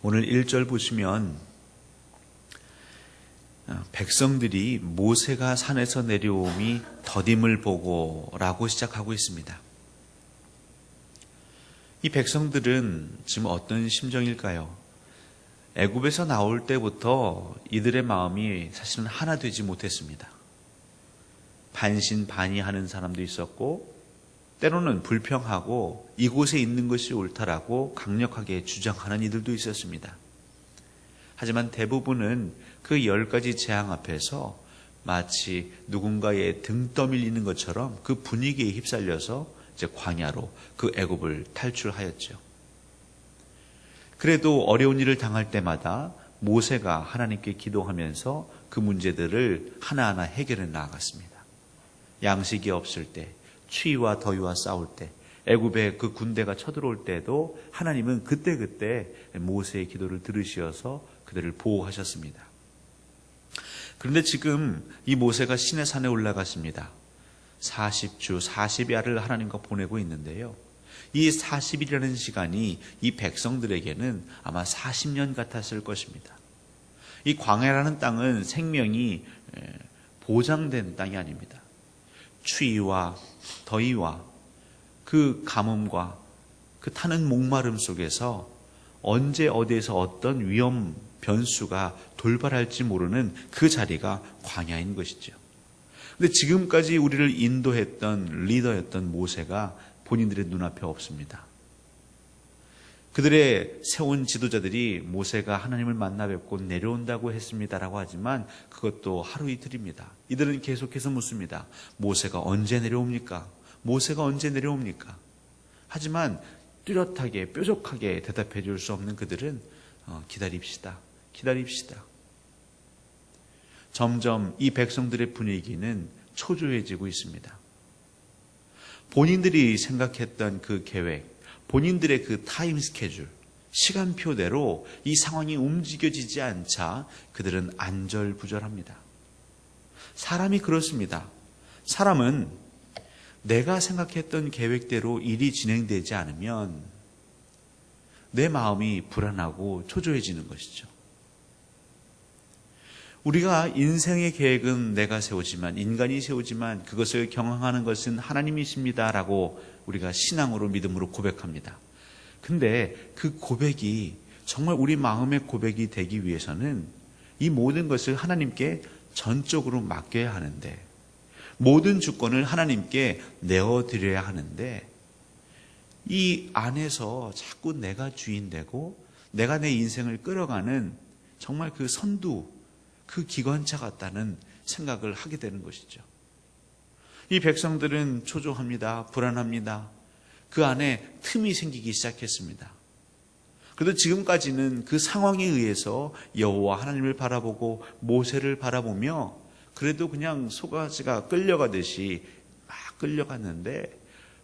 오늘 1절 보시면 백성들이 모세가 산에서 내려옴이 더딤을 보고 라고 시작하고 있습니다. 이 백성들은 지금 어떤 심정일까요? 애굽에서 나올 때부터 이들의 마음이 사실은 하나 되지 못했습니다. 반신반의하는 사람도 있었고 때로는 불평하고 이곳에 있는 것이 옳다라고 강력하게 주장하는 이들도 있었습니다. 하지만 대부분은 그 10가지 재앙 앞에서 마치 누군가의 등 떠밀리는 것처럼 그 분위기에 휩쓸려서 이제 광야로 그 애굽을 탈출하였죠. 그래도 어려운 일을 당할 때마다 모세가 하나님께 기도하면서 그 문제들을 하나하나 해결해 나아갔습니다. 양식이 없을 때, 추위와 더위와 싸울 때, 애굽에 그 군대가 쳐들어올 때도 하나님은 그때그때 모세의 기도를 들으시어서 그들을 보호하셨습니다. 그런데 지금 이 모세가 시내 산에 올라갔습니다. 40주 40야를 하나님과 보내고 있는데요. 이 40일이라는 시간이 이 백성들에게는 아마 40년 같았을 것입니다. 이 광야라는 땅은 생명이 보장된 땅이 아닙니다. 추위와 더위와 그 가뭄과 그 타는 목마름 속에서 언제 어디에서 어떤 위험 변수가 돌발할지 모르는 그 자리가 광야인 것이죠. 근데 지금까지 우리를 인도했던 리더였던 모세가 본인들의 눈앞에 없습니다. 그들의 세운 지도자들이 모세가 하나님을 만나 뵙고 내려온다고 했습니다라고 하지만 그것도 하루 이틀입니다. 이들은 계속해서 묻습니다. 모세가 언제 내려옵니까? 모세가 언제 내려옵니까? 하지만 뚜렷하게 뾰족하게 대답해 줄 수 없는 그들은 기다립시다. 점점 이 백성들의 분위기는 초조해지고 있습니다. 본인들이 생각했던 그 계획, 본인들의 그 타임 스케줄, 시간표대로 이 상황이 움직여지지 않자 그들은 안절부절합니다. 사람이 그렇습니다. 사람은 내가 생각했던 계획대로 일이 진행되지 않으면 내 마음이 불안하고 초조해지는 것이죠. 우리가 인생의 계획은 내가 세우지만, 인간이 세우지만 그것을 경영하는 것은 하나님이십니다라고 우리가 신앙으로 믿음으로 고백합니다. 근데 그 고백이 정말 우리 마음의 고백이 되기 위해서는 이 모든 것을 하나님께 전적으로 맡겨야 하는데, 모든 주권을 하나님께 내어드려야 하는데, 이 안에서 자꾸 내가 주인 되고 내가 내 인생을 끌어가는 정말 그 선두, 그 기관차 같다는 생각을 하게 되는 것이죠. 이 백성들은 초조합니다. 불안합니다. 그 안에 틈이 생기기 시작했습니다. 그래도 지금까지는 그 상황에 의해서 여호와 하나님을 바라보고 모세를 바라보며 그래도 그냥 소가지가 끌려가듯이 막 끌려갔는데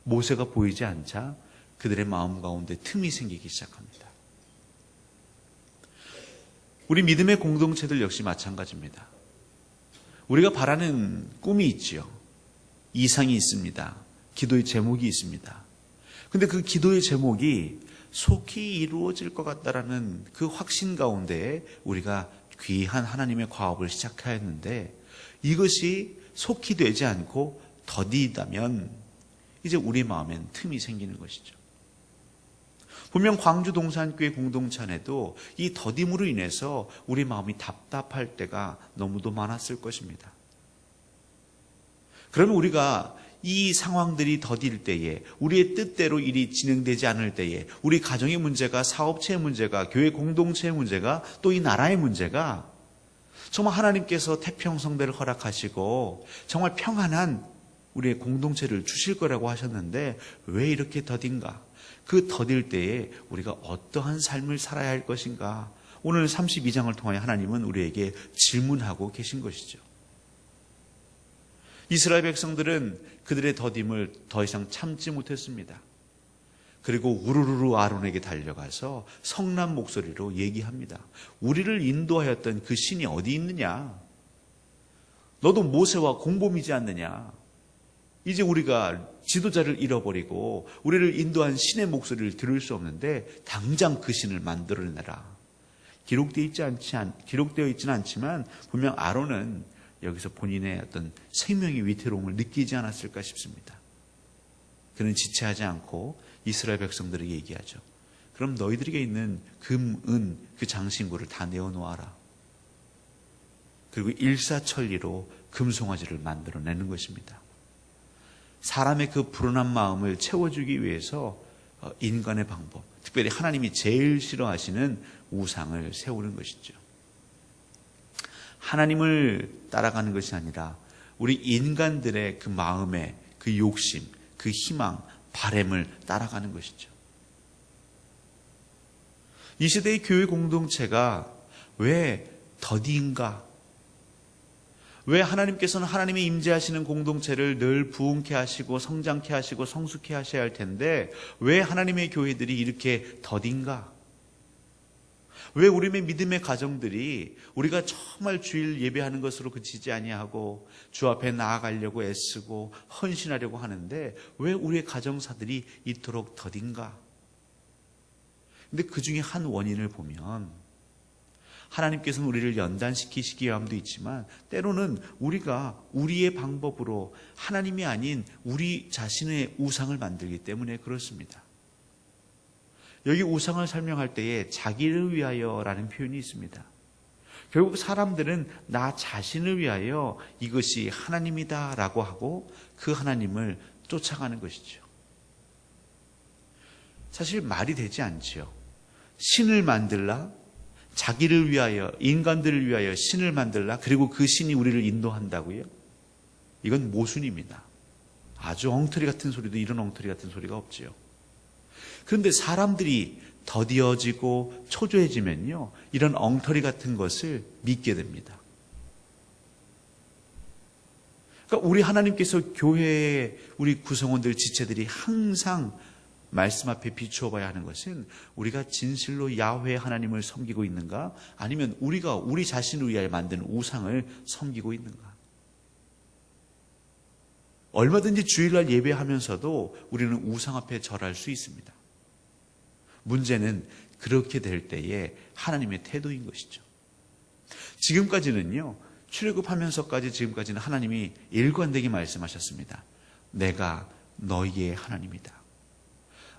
모세가 보이지 않자 그들의 마음 가운데 틈이 생기기 시작합니다. 우리 믿음의 공동체들 역시 마찬가지입니다. 우리가 바라는 꿈이 있지요. 이상이 있습니다. 기도의 제목이 있습니다. 근데 그 기도의 제목이 속히 이루어질 것 같다라는 그 확신 가운데 우리가 귀한 하나님의 과업을 시작하였는데 이것이 속히 되지 않고 더디다면 이제 우리 마음엔 틈이 생기는 것이죠. 분명 광주 동산교회 공동체 안에도 이 더딤으로 인해서 우리 마음이 답답할 때가 너무도 많았을 것입니다. 그러면 우리가 이 상황들이 더딜 때에, 우리의 뜻대로 일이 진행되지 않을 때에, 우리 가정의 문제가, 사업체의 문제가, 교회 공동체의 문제가, 또 이 나라의 문제가 정말 하나님께서 태평성대를 허락하시고 정말 평안한 우리의 공동체를 주실 거라고 하셨는데 왜 이렇게 더딘가? 그 더딜 때에 우리가 어떠한 삶을 살아야 할 것인가? 오늘 32장을 통하여 하나님은 우리에게 질문하고 계신 것이죠. 이스라엘 백성들은 그들의 더딤을 더 이상 참지 못했습니다. 그리고 우르르르 아론에게 달려가서 성난 목소리로 얘기합니다. 우리를 인도하였던 그 신이 어디 있느냐? 너도 모세와 공범이지 않느냐? 이제 우리가 지도자를 잃어버리고 우리를 인도한 신의 목소리를 들을 수 없는데 당장 그 신을 만들어내라. 기록되어 있지는 않지만 분명 아론은 여기서 본인의 어떤 생명의 위태로움을 느끼지 않았을까 싶습니다. 그는 지체하지 않고 이스라엘 백성들에게 얘기하죠. 그럼 너희들에게 있는 금, 은, 그 장신구를 다 내어놓아라. 그리고 일사천리로 금송아지를 만들어내는 것입니다. 사람의 그 불온한 마음을 채워주기 위해서 인간의 방법, 특별히 하나님이 제일 싫어하시는 우상을 세우는 것이죠. 하나님을 따라가는 것이 아니라 우리 인간들의 그 마음의 그 욕심, 그 희망, 바램을 따라가는 것이죠. 이 시대의 교회 공동체가 왜 더디인가? 왜 하나님께서는 하나님이 임재하시는 공동체를 늘 부흥케 하시고 성장케 하시고 성숙케 하셔야 할 텐데 왜 하나님의 교회들이 이렇게 더딘가? 왜 우리의 믿음의 가정들이 우리가 정말 주일 예배하는 것으로 그치지 아니하고 주 앞에 나아가려고 애쓰고 헌신하려고 하는데 왜 우리의 가정사들이 이토록 더딘가? 근데 그 중에 한 원인을 보면 하나님께서는 우리를 연단시키시기 위함도 있지만 때로는 우리가 우리의 방법으로 하나님이 아닌 우리 자신의 우상을 만들기 때문에 그렇습니다. 여기 우상을 설명할 때에 자기를 위하여라는 표현이 있습니다. 결국 사람들은 나 자신을 위하여 이것이 하나님이다 라고 하고 그 하나님을 쫓아가는 것이죠. 사실 말이 되지 않지요. 신을 만들라, 자기를 위하여, 인간들을 위하여 신을 만들라, 그리고 그 신이 우리를 인도한다고요? 이건 모순입니다. 아주 엉터리 같은 소리도 이런 엉터리 같은 소리가 없지요. 그런데 사람들이 더디어지고 초조해지면요, 이런 엉터리 같은 것을 믿게 됩니다. 그러니까 우리 하나님께서 교회의 우리 구성원들, 지체들이 항상 말씀 앞에 비추어 봐야 하는 것은 우리가 진실로 야훼 하나님을 섬기고 있는가, 아니면 우리가 우리 자신을 위하여 만든 우상을 섬기고 있는가. 얼마든지 주일날 예배하면서도 우리는 우상 앞에 절할 수 있습니다. 문제는 그렇게 될 때에 하나님의 태도인 것이죠. 지금까지는요, 출애굽하면서까지 지금까지는 하나님이 일관되게 말씀하셨습니다. 내가 너희의 하나님이다.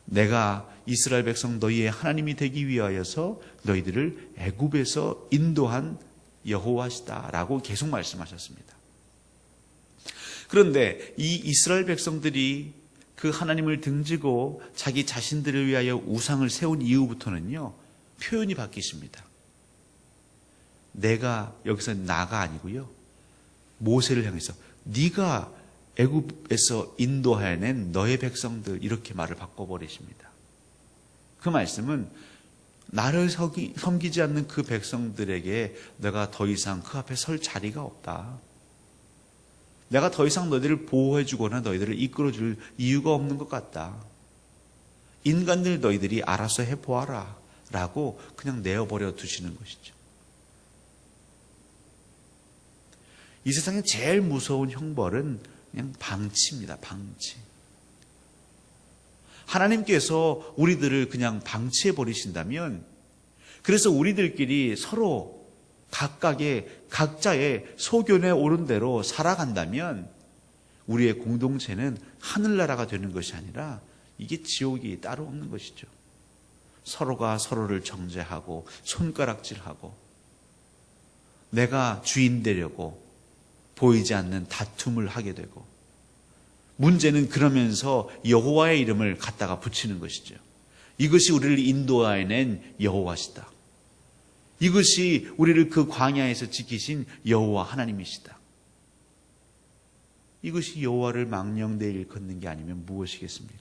내가 이스라엘 백성 너희의 하나님이 되기 위하여서 너희들을 애굽에서 인도한 여호와시다라고 계속 말씀하셨습니다. 그런데 이 이스라엘 백성들이 그 하나님을 등지고 자기 자신들을 위하여 우상을 세운 이후부터는요, 표현이 바뀌십니다. 내가 여기서 나가 아니고요, 모세를 향해서 네가 애굽에서 인도해낸 너의 백성들, 이렇게 말을 바꿔버리십니다. 그 말씀은 나를 섬기지 않는 그 백성들에게 내가 더 이상 그 앞에 설 자리가 없다. 내가 더 이상 너희들을 보호해주거나 너희들을 이끌어줄 이유가 없는 것 같다. 인간들 너희들이 알아서 해보아라 라고 그냥 내어버려 두시는 것이죠. 이 세상에 제일 무서운 형벌은 그냥 방치입니다. 방치. 하나님께서 우리들을 그냥 방치해 버리신다면, 그래서 우리들끼리 서로 각자의 소견에 오른 대로 살아간다면 우리의 공동체는 하늘나라가 되는 것이 아니라 이게 지옥이 따로 없는 것이죠. 서로가 서로를 정죄하고 손가락질하고 내가 주인 되려고 보이지 않는 다툼을 하게 되고, 문제는 그러면서 여호와의 이름을 갖다가 붙이는 것이죠. 이것이 우리를 인도해낸 여호와시다. 이것이 우리를 그 광야에서 지키신 여호와 하나님이시다. 이것이 여호와를 망령되이 일컫는 게 아니면 무엇이겠습니까?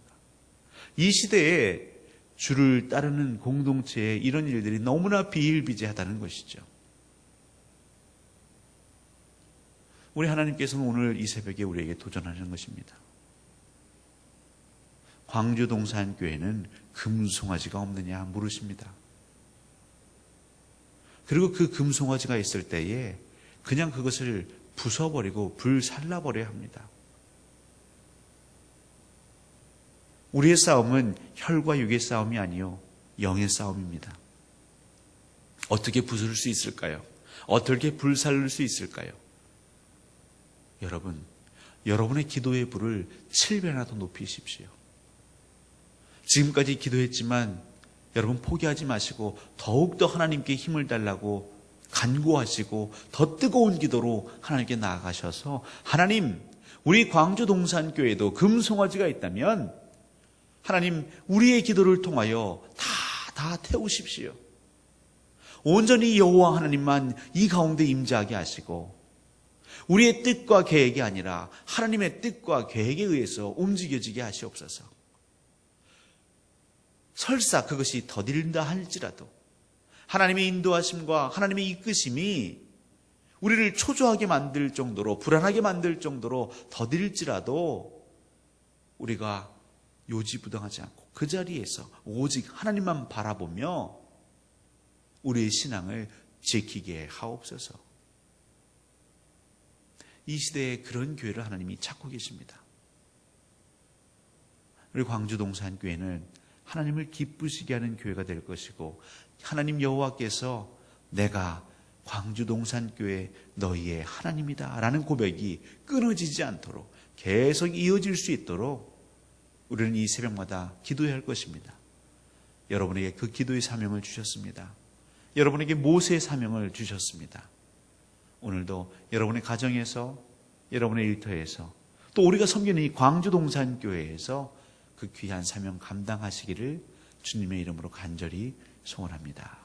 이 시대에 주를 따르는 공동체에 이런 일들이 너무나 비일비재하다는 것이죠. 우리 하나님께서는 오늘 이 새벽에 우리에게 도전하는 것입니다. 광주 동산교회는 금송아지가 없느냐 물으십니다. 그리고 그 금송아지가 있을 때에 그냥 그것을 부숴버리고 불살라버려야 합니다. 우리의 싸움은 혈과 육의 싸움이 아니요 영의 싸움입니다. 어떻게 부술 수 있을까요? 어떻게 불살를 수 있을까요? 여러분, 여러분의 기도의 불을 7배나 더 높이십시오. 지금까지 기도했지만 여러분 포기하지 마시고 더욱더 하나님께 힘을 달라고 간구하시고 더 뜨거운 기도로 하나님께 나아가셔서 하나님, 우리 광주 동산교회도 금송아지가 있다면 하나님, 우리의 기도를 통하여 다 태우십시오. 온전히 여호와 하나님만 이 가운데 임재하게 하시고 우리의 뜻과 계획이 아니라 하나님의 뜻과 계획에 의해서 움직여지게 하시옵소서. 설사 그것이 더딘다 할지라도 하나님의 인도하심과 하나님의 이끄심이 우리를 초조하게 만들 정도로, 불안하게 만들 정도로 더딜지라도 우리가 요지부동하지 않고 그 자리에서 오직 하나님만 바라보며 우리의 신앙을 지키게 하옵소서. 이 시대에 그런 교회를 하나님이 찾고 계십니다. 우리 광주 동산교회는 하나님을 기쁘시게 하는 교회가 될 것이고, 하나님 여호와께서 내가 광주 동산교회 너희의 하나님이다 라는 고백이 끊어지지 않도록 계속 이어질 수 있도록 우리는 이 새벽마다 기도해야 할 것입니다. 여러분에게 그 기도의 사명을 주셨습니다. 여러분에게 모세의 사명을 주셨습니다. 오늘도 여러분의 가정에서, 여러분의 일터에서, 또 우리가 섬기는 이 광주 동산교회에서 그 귀한 사명 감당하시기를 주님의 이름으로 간절히 소원합니다.